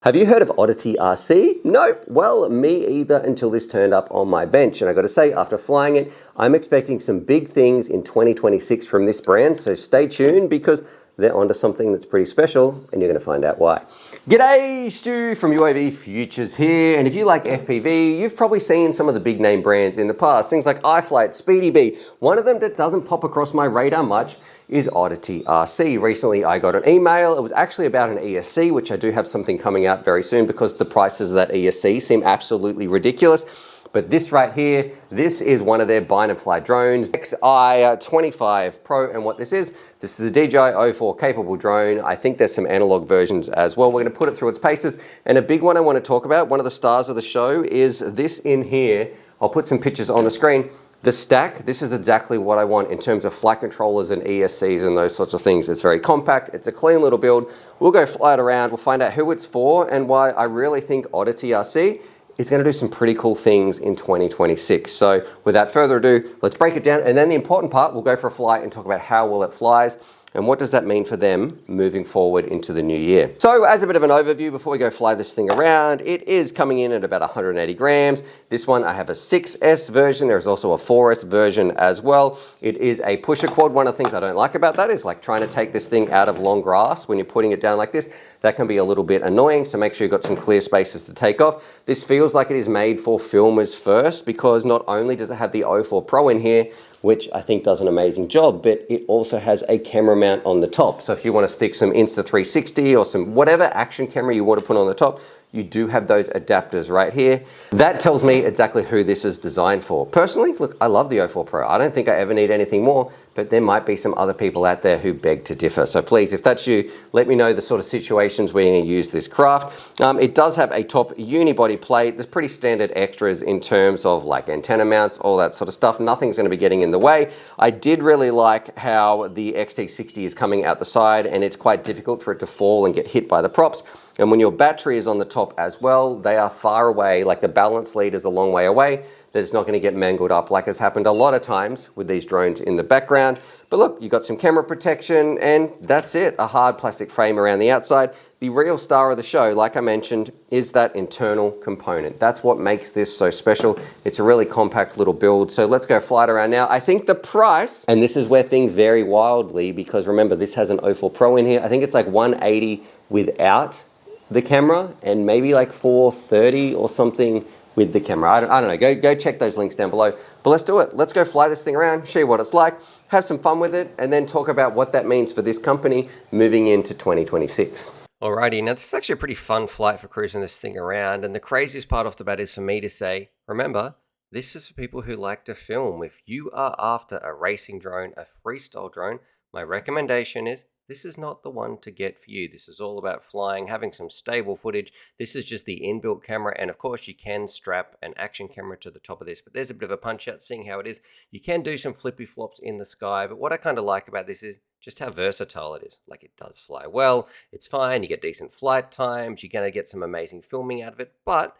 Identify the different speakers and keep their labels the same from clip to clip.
Speaker 1: Have you heard of Oddity RC? Nope. Well, me either until this turned up on my bench. And I got to say, after flying it, I'm expecting some big things in 2026 from this brand. So stay tuned because they're onto something that's pretty special and you're going to find out why. G'day, Stu from UAVfutures here. And if you like FPV, you've probably seen some of the big name brands in the past. Things like iFlight, Speedy Bee. One of them that doesn't pop across my radar much is Oddity RC. Recently, I got an email. It was actually about an ESC, which I do have something coming out very soon because the prices of that ESC seem absolutely ridiculous. But this right here, this is one of their bind and fly drones, XI25 Pro. And what this is a DJI 04 capable drone. I think there's some analog versions as well. We're gonna put it through its paces. And a big one I wanna talk about, one of the stars of the show is this in here. I'll put some pictures on the screen. The stack, this is exactly what I want in terms of flight controllers and ESCs and those sorts of things. It's very compact, it's a clean little build. We'll go fly it around, we'll find out who it's for and why I really think Oddity RC is going to do some pretty cool things in 2026. So without further ado, let's break it down. And then the important part, we'll go for a flight and talk about how well it flies and what does that mean for them moving forward into the new year. So as a bit of an overview, before we go fly this thing around, it is coming in at about 180 grams. This one, I have a 6S version. There's also a 4S version as well. It is a pusher quad. One of the things I don't like about that is like trying to take this thing out of long grass when you're putting it down like this. That can be a little bit annoying, so make sure you've got some clear spaces to take off. This feels like it is made for filmers first because not only does it have the 04 Pro in here, which I think does an amazing job, but it also has a camera mount on the top. So if you want to stick some Insta360 or some whatever action camera you want to put on the top, you do have those adapters right here. That tells me exactly who this is designed for. Personally, look, I love the 04 Pro. I don't think I ever need anything more, but there might be some other people out there who beg to differ. So please, if that's you, let me know the sort of situations where you're going to use this craft. It does have a top unibody plate. There's pretty standard extras in terms of like antenna mounts, all that sort of stuff. Nothing's going to be getting in the way. I did really like how the XT60 is coming out the side and it's quite difficult for it to fall and get hit by the props. And when your battery is on the top as well, they are far away, like the balance lead is a long way away, that it's not going to get mangled up like has happened a lot of times with these drones in the background. But look, you got some camera protection and that's it, a hard plastic frame around the outside. The real star of the show, like I mentioned, is that internal component. That's what makes this so special. It's a really compact little build. So let's go fly it around now. I think the price, and this is where things vary wildly because remember, this has an 04 Pro in here. I think it's like 180 without the camera and maybe like 430 or something with the camera. I don't know, go check those links down below. But let's do it. Let's go fly this thing around, show you what it's like, have some fun with it, and then talk about what that means for this company moving into 2026. Alrighty, now this is actually a pretty fun flight for cruising this thing around, and the craziest part off the bat is for me to say, remember, this is for people who like to film. If you are after a racing drone, a freestyle drone, my recommendation is this is not the one to get for you. This is all about flying, having some stable footage. This is just the inbuilt camera. And of course, you can strap an action camera to the top of this. But there's a bit of a punch out seeing how it is. You can do some flippy flops in the sky. But what I kind of like about this is just how versatile it is. Like it does fly well. It's fine. You get decent flight times. You're going to get some amazing filming out of it. But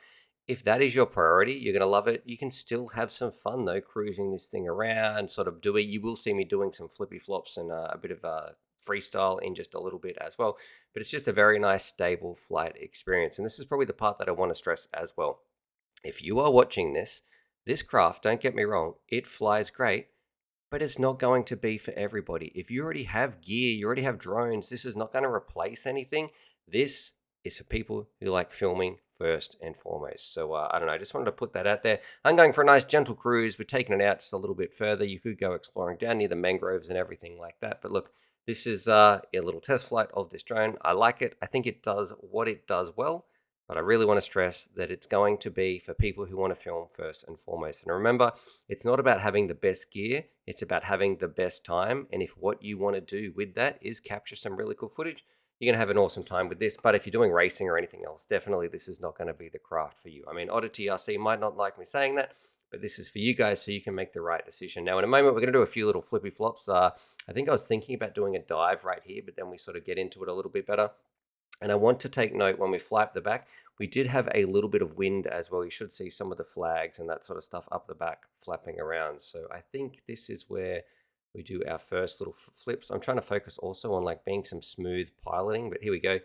Speaker 1: if that is your priority, you're going to love it. You can still have some fun though, cruising this thing around, sort of doing, you will see me doing some flippy flops and a bit of freestyle in just a little bit as well. But it's just a very nice, stable flight experience. And this is probably the part that I want to stress as well. If you are watching this craft, don't get me wrong, it flies great, but it's not going to be for everybody. If you already have gear, you already have drones, this is not going to replace anything. This is for people who like filming first and foremost. So I don't know, I just wanted to put that out there. I'm going for a nice gentle cruise. We're taking it out just a little bit further. You could go exploring down near the mangroves and everything like that. But look, this is a little test flight of this drone. I like it. I think it does what it does well, but I really want to stress that it's going to be for people who want to film first and foremost. And remember, it's not about having the best gear. It's about having the best time. And if what you want to do with that is capture some really cool footage, you're going to have an awesome time with this. But if you're doing racing or anything else, definitely this is not going to be the craft for you. I mean, Oddity RC might not like me saying that, but this is for you guys so you can make the right decision. Now, in a moment, we're going to do a few little flippy flops. I think I was thinking about doing a dive right here, but then we sort of get into it a little bit better. And I want to take note when we fly up the back, we did have a little bit of wind as well. You should see some of the flags and that sort of stuff up the back flapping around. So I think this is where we do our first little flips. I'm trying to focus also on like being some smooth piloting, but here we go.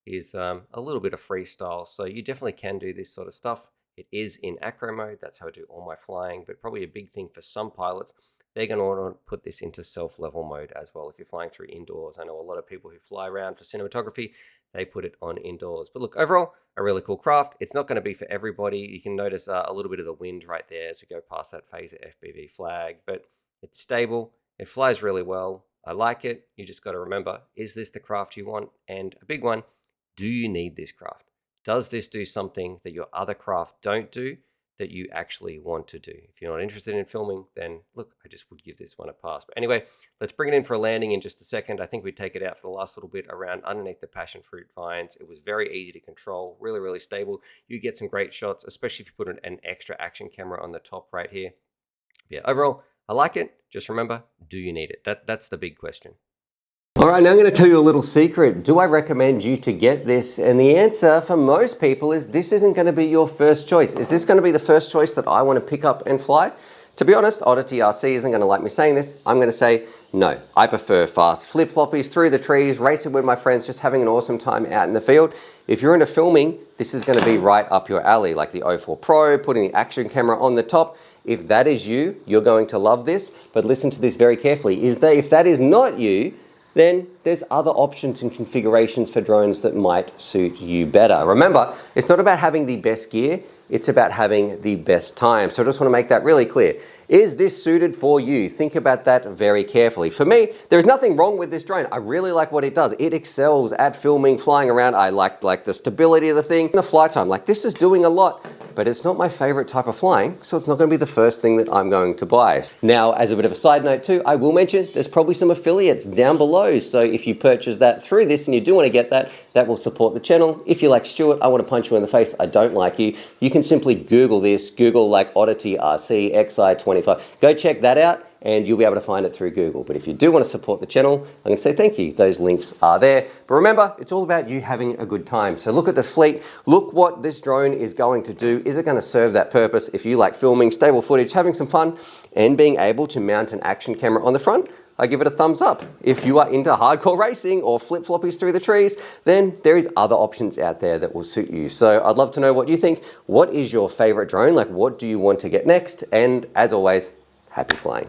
Speaker 1: is a little bit of freestyle. So you definitely can do this sort of stuff. It is in acro mode. That's how I do all my flying, but probably a big thing for some pilots, they're going to want to put this into self-level mode as well. If you're flying through indoors, I know a lot of people who fly around for cinematography, they put it on indoors. But look, overall, a really cool craft. It's not going to be for everybody. You can notice a little bit of the wind right there as we go past that phaser FPV flag, but it's stable. It flies really well. I like it. You just got to remember, is this the craft you want? And a big one, do you need this craft? Does this do something that your other craft don't do that you actually want to do? If you're not interested in filming, then look, I just would give this one a pass. But anyway, let's bring it in for a landing in just a second. I think we'd take it out for the last little bit around underneath the passion fruit vines. It was very easy to control, really, really stable. You get some great shots, especially if you put an extra action camera on the top right here. Yeah, overall, I like it. Just remember, do you need it? That's the big question. All right, now I'm going to tell you a little secret. Do I recommend you to get this? And the answer for most people is this isn't going to be your first choice. Is this going to be the first choice that I want to pick up and fly? To be honest, Oddity RC isn't going to like me saying this. I'm going to say no. I prefer fast flip-floppies through the trees, racing with my friends, just having an awesome time out in the field. If you're into filming, this is going to be right up your alley, like the O4 Pro, putting the action camera on the top. If that is you, you're going to love this. But listen to this very carefully. If that is not you, then there's other options and configurations for drones that might suit you better. Remember, it's not about having the best gear, it's about having the best time. So I just want to make that really clear. Is this suited for you? Think about that very carefully. For me, there's nothing wrong with this drone. I really like what it does. It excels at filming, flying around. I like the stability of the thing, the flight time. Like, this is doing a lot, but it's not my favorite type of flying, so it's not going to be the first thing that I'm going to buy. Now, as a bit of a side note too, I will mention there's probably some affiliates down below. So if you purchase that through this and you do want to get that, that will support the channel. If you're like, Stuart, I want to punch you in the face, I don't like you, you can simply Google this, Google like OddityRc XI 25. Go check that out and you'll be able to find it through Google. But if you do want to support the channel, I'm going to say thank you. Those links are there. But remember, it's all about you having a good time. So look at the fleet. Look what this drone is going to do. Is it going to serve that purpose? If you like filming, stable footage, having some fun, and being able to mount an action camera on the front, I give it a thumbs up. If you are into hardcore racing or flip-floppies through the trees, then there is other options out there that will suit you. So I'd love to know what you think. What is your favorite drone? Like, what do you want to get next? And as always, happy flying.